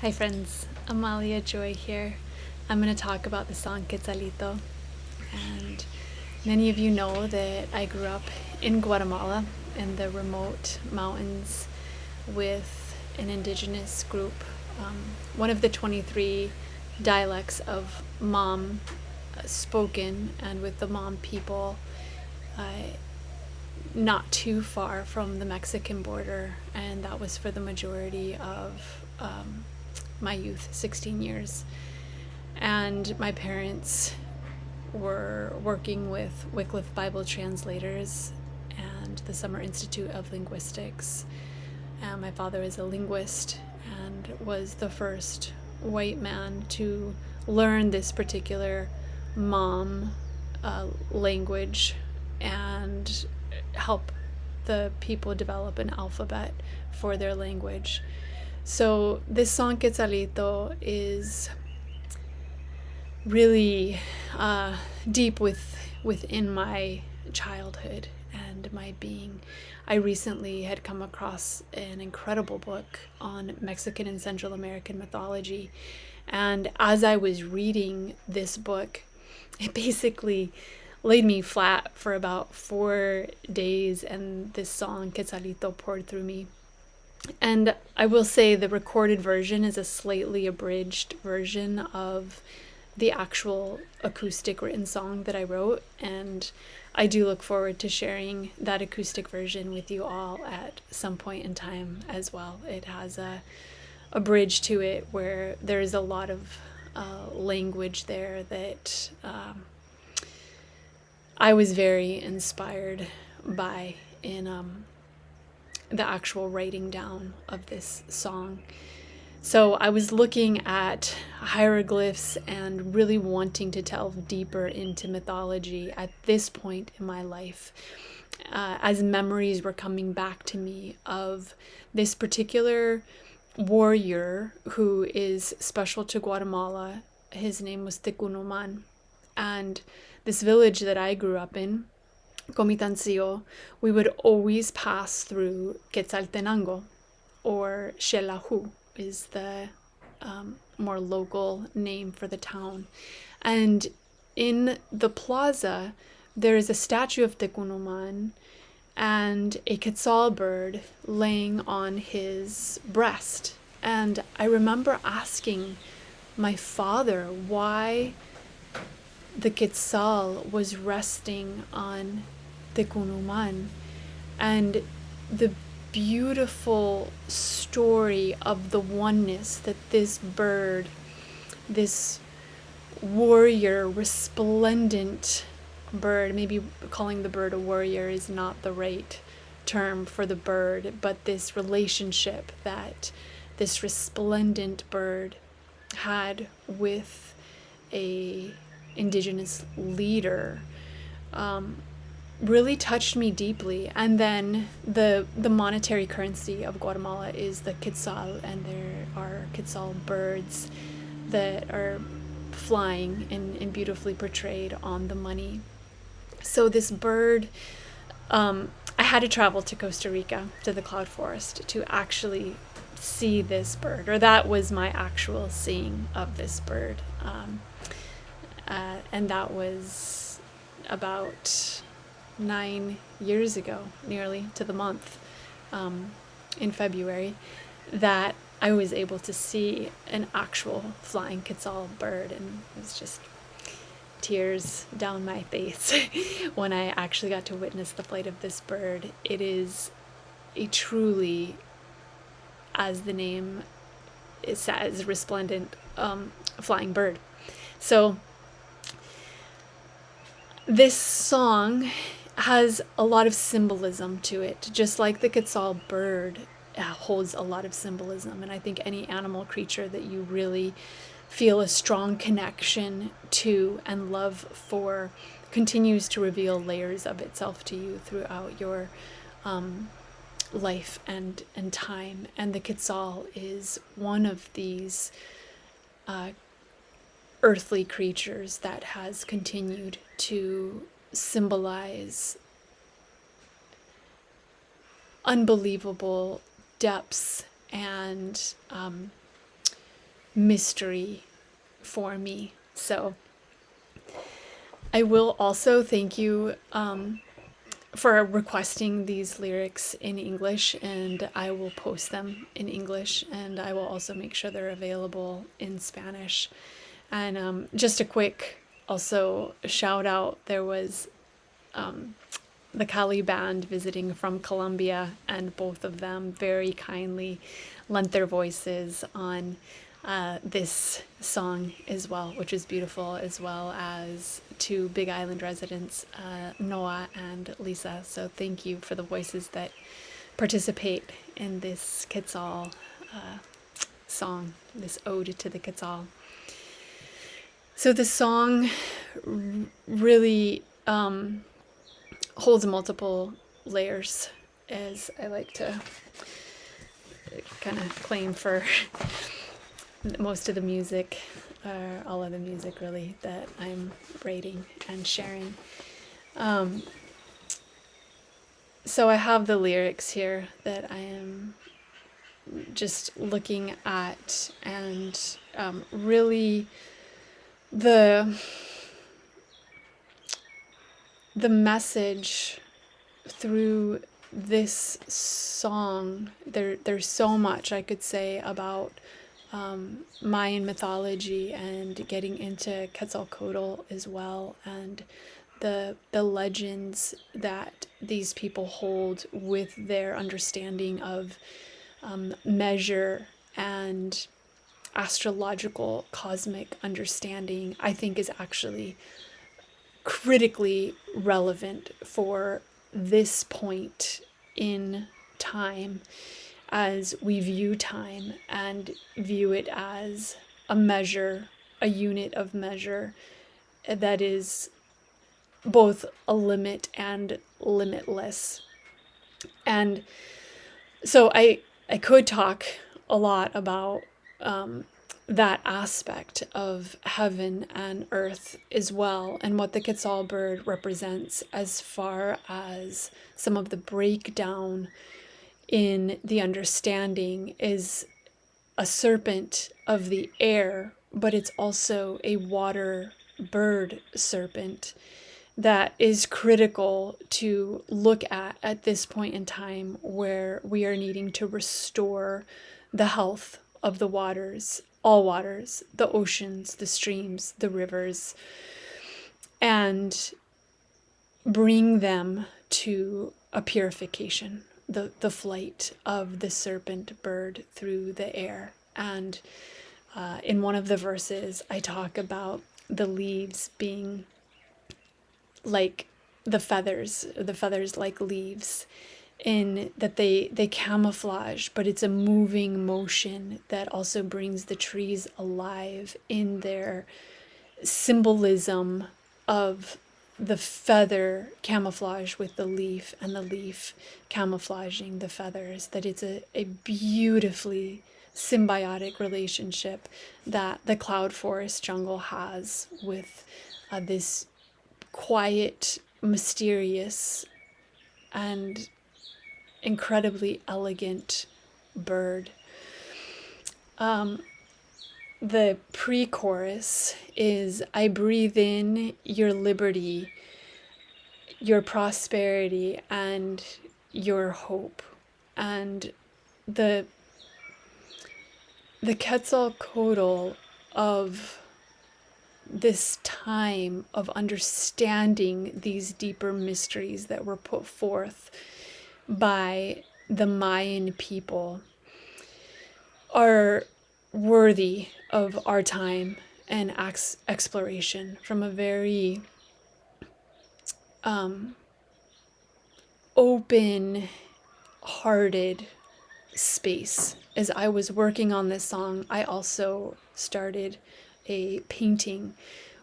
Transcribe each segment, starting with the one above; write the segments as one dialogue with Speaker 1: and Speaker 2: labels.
Speaker 1: Hi friends, Amalia Joy here. I'm going to talk about the song Quetzalito. And many of you know that I grew up in Guatemala in the remote mountains with an indigenous group. One of the 23 dialects of Mam spoken, and with the Mam people not too far from the Mexican border, and that was for the majority of my youth, 16 years. And my parents were working with Wycliffe Bible translators and the Summer Institute of Linguistics. And my father is a linguist and was the first white man to learn this particular Mam language and help the people develop an alphabet for their language. So this song Quetzalito is really deep within my childhood and my being. I recently had come across an incredible book on Mexican and Central American mythology, and as I was reading this book, it basically laid me flat for about 4 days, and this song Quetzalito poured through me. And I will say the recorded version is a slightly abridged version of the actual acoustic written song that I wrote, and I do look forward to sharing that acoustic version with you all at some point in time as well. It has a bridge to it where there is a lot of language there that I was very inspired by in the actual writing down of this song. So I was looking at hieroglyphs and really wanting to delve deeper into mythology at this point in my life, as memories were coming back to me of this particular warrior who is special to Guatemala. His name was Tecunuman. And this village that I grew up in, Comitancio, we would always pass through Quetzaltenango, or Xelajú is the more local name for the town. And in the plaza, there is a statue of Tecunuman and a quetzal bird laying on his breast. And I remember asking my father why the quetzal was resting on Tecunuman, and the beautiful story of the oneness that this bird, this warrior, resplendent bird, maybe calling the bird a warrior is not the right term for the bird, but this relationship that this resplendent bird had with a indigenous leader really touched me deeply. And then the monetary currency of Guatemala is the quetzal, and there are quetzal birds that are flying and beautifully portrayed on the money. So this bird, I had to travel to Costa Rica, to the cloud forest, to actually see this bird, or that was my actual seeing of this bird. And that was about 9 years ago, nearly to the month, in February, that I was able to see an actual flying quetzal bird, and it was just tears down my face when I actually got to witness the flight of this bird. It is a truly, as the name it says, resplendent flying bird. So this song has a lot of symbolism to it, just like the quetzal bird holds a lot of symbolism. And I think any animal creature that you really feel a strong connection to and love for continues to reveal layers of itself to you throughout your life and time. And the quetzal is one of these earthly creatures that has continued to symbolize unbelievable depths and mystery for me. So I will also thank you for requesting these lyrics in English, and I will post them in English, and I will also make sure they're available in Spanish. And just a quick also shout out, there was the Cali band visiting from Colombia, and both of them very kindly lent their voices on this song as well, which is beautiful, as well as two Big Island residents, Noah and Lisa. So thank you for the voices that participate in this Quetzal song, this ode to the Quetzal. So the song really holds multiple layers, as I like to kind of claim for most of the music, or all of the music really, that I'm writing and sharing. So I have the lyrics here that I am just looking at, and really the message through this song, there's so much I could say about Mayan mythology and getting into Quetzalcoatl as well, and the legends that these people hold with their understanding of measure and astrological cosmic understanding, I think is actually critically relevant for this point in time, as we view time and view it as a measure, a unit of measure that is both a limit and limitless. And so I could talk a lot about that aspect of heaven and earth as well, and what the Quetzal bird represents as far as some of the breakdown in the understanding is a serpent of the air, but it's also a water bird serpent that is critical to look at this point in time, where we are needing to restore the health of the waters, all waters, the oceans, the streams, the rivers, and bring them to a purification, the flight of the serpent bird through the air. And in one of the verses, I talk about the leaves being like the feathers like leaves, in that they camouflage, but it's a moving motion that also brings the trees alive in their symbolism of the feather camouflage with the leaf, and the leaf camouflaging the feathers, that it's a beautifully symbiotic relationship that the cloud forest jungle has with this quiet, mysterious, and incredibly elegant bird. The pre-chorus is, I breathe in your liberty, your prosperity, and your hope. And the Quetzalcoatl of this time of understanding these deeper mysteries that were put forth by the Mayan people are worthy of our time and exploration from a very open-hearted space. As I was working on this song, I also started a painting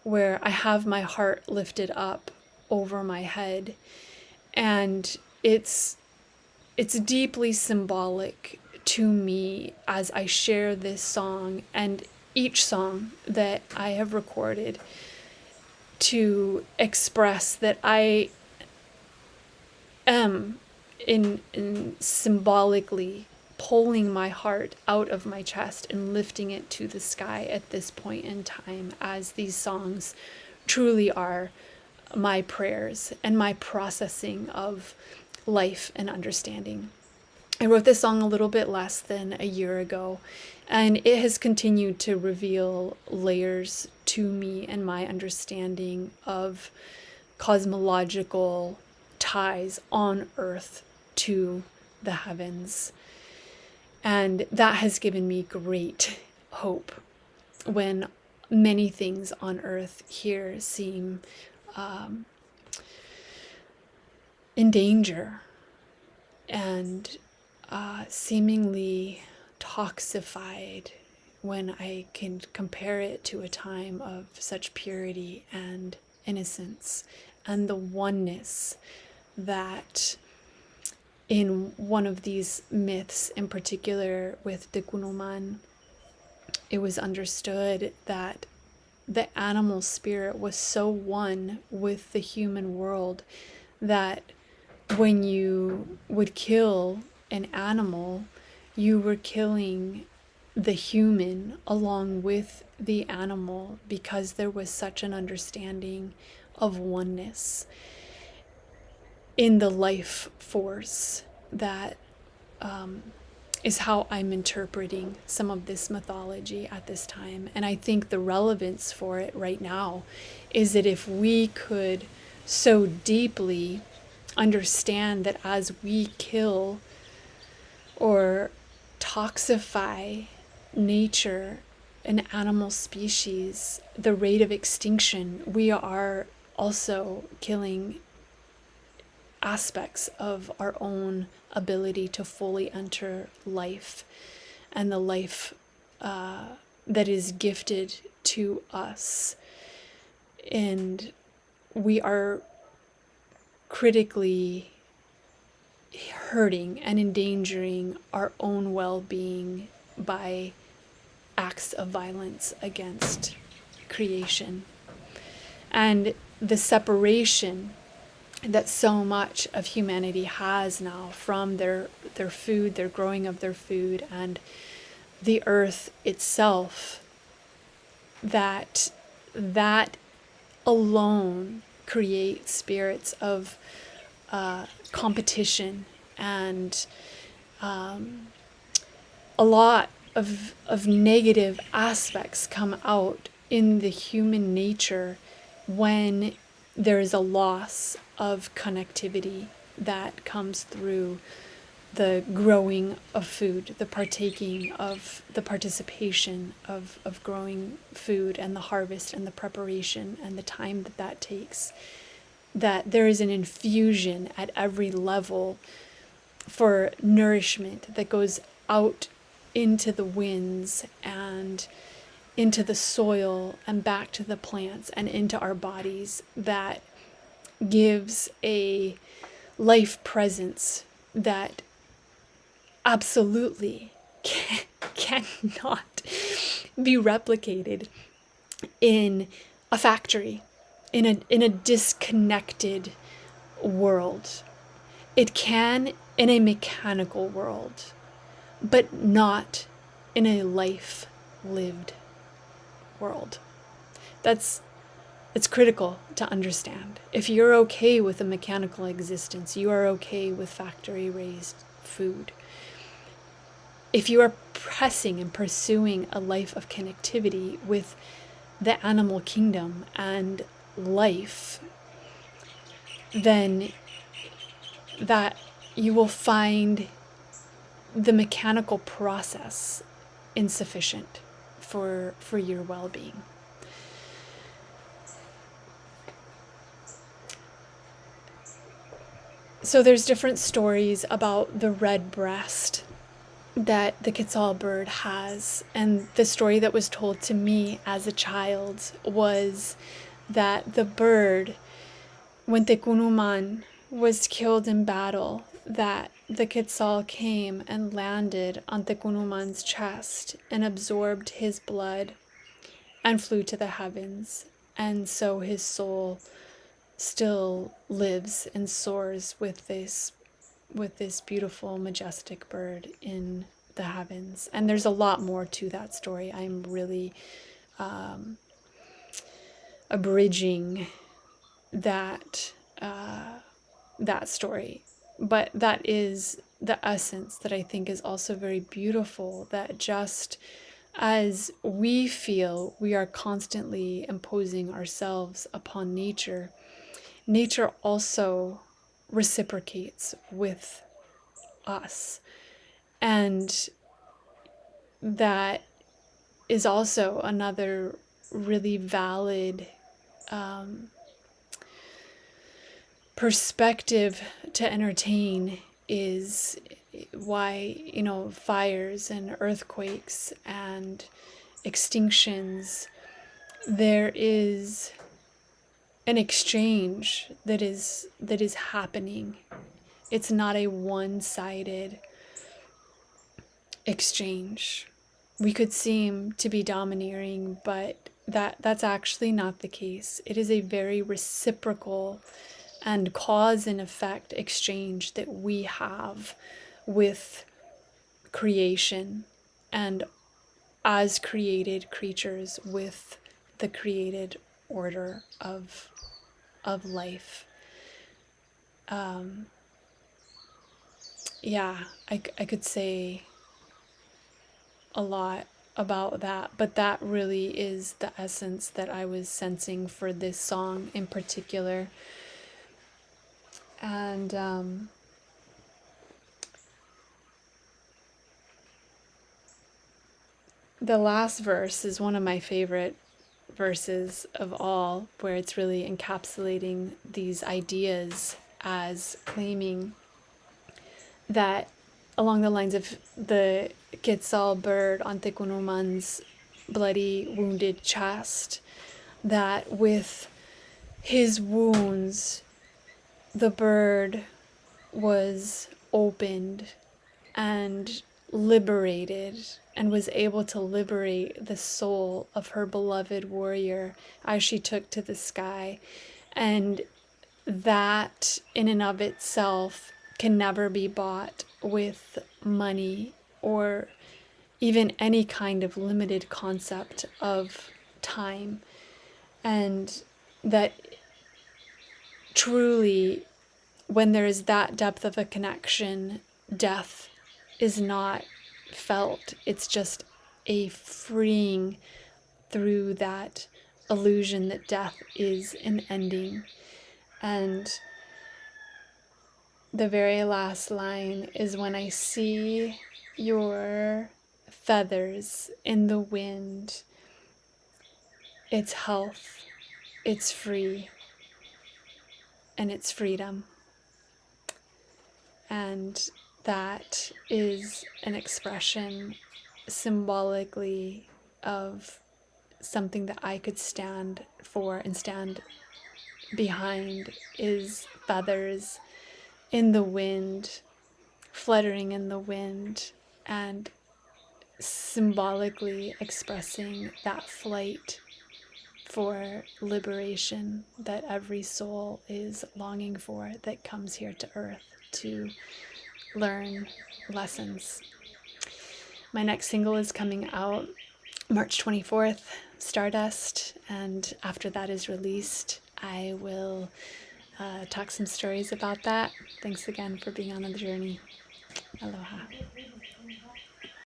Speaker 1: where I have my heart lifted up over my head, and it's deeply symbolic to me as I share this song and each song that I have recorded, to express that I am in symbolically pulling my heart out of my chest and lifting it to the sky at this point in time, as these songs truly are my prayers and my processing of life and understanding. I wrote this song a little bit less than a year ago, and it has continued to reveal layers to me and my understanding of cosmological ties on earth to the heavens. And that has given me great hope when many things on earth here seem in danger and seemingly toxified, when I can compare it to a time of such purity and innocence and the oneness that in one of these myths in particular with Tekunuman, it was understood that the animal spirit was so one with the human world that when you would kill an animal, you were killing the human along with the animal, because there was such an understanding of oneness in the life force. That is how I'm interpreting some of this mythology at this time. And I think the relevance for it right now is that if we could so deeply understand that as we kill or toxify nature, an animal species, the rate of extinction, we are also killing aspects of our own ability to fully enter life and the life that is gifted to us. And we are critically hurting and endangering our own well-being by acts of violence against creation. And the separation that so much of humanity has now from their food, their growing of their food, and the earth itself, that alone creates spirits of competition and a lot of negative aspects come out in the human nature when there is a loss of connectivity that comes through the growing of food, the partaking of the participation of growing food and the harvest and the preparation and the time that that takes. That there is an infusion at every level for nourishment that goes out into the winds and into the soil and back to the plants and into our bodies, that gives a life presence that absolutely cannot be replicated in a factory, in a disconnected world. It can in a mechanical world, but not in a life lived world. It's critical to understand. If you're okay with a mechanical existence, you are okay with factory raised food. If you are pressing and pursuing a life of connectivity with the animal kingdom and life, then that you will find the mechanical process insufficient for your well-being. So there's different stories about the red breast that the Quetzal bird has. And the story that was told to me as a child was that the bird, when Tekunuman was killed in battle, that the Quetzal came and landed on Tekunuman's chest and absorbed his blood and flew to the heavens. And so his soul still lives and soars with this with this beautiful, majestic bird in the heavens. And there's a lot more to that story. I'm really abridging that that story, but that is the essence that I think is also very beautiful, that just as we feel we are constantly imposing ourselves upon nature, nature also reciprocates with us. And that is also another really valid perspective to entertain, is why, you know, fires and earthquakes and extinctions, there is an exchange that is happening. It's not a one-sided exchange. We could seem to be domineering, but that's actually not the case. It is a very reciprocal and cause and effect exchange that we have with creation, and as created creatures with the created order of life. Yeah, I could say a lot about that, but that really is the essence that I was sensing for this song in particular. And the last verse is one of my favorite verses of all, where it's really encapsulating these ideas as claiming that, along the lines of the Quetzal bird on Tekunuman's bloody wounded chest, that with his wounds the bird was opened and liberated, and was able to liberate the soul of her beloved warrior as she took to the sky. And that in and of itself can never be bought with money or even any kind of limited concept of time. And that truly, when there is that depth of a connection, death is not felt. It's just a freeing through that illusion that death is an ending. And the very last line is, when I see your feathers in the wind, it's health, it's free, and it's freedom. And that is an expression symbolically of something that I could stand for and stand behind, is feathers in the wind, fluttering in the wind, and symbolically expressing that flight for liberation that every soul is longing for, that comes here to earth to learn lessons. My next single is coming out March 24th, Stardust, and after that is released, I will talk some stories about that. Thanks again for being on the journey. Aloha.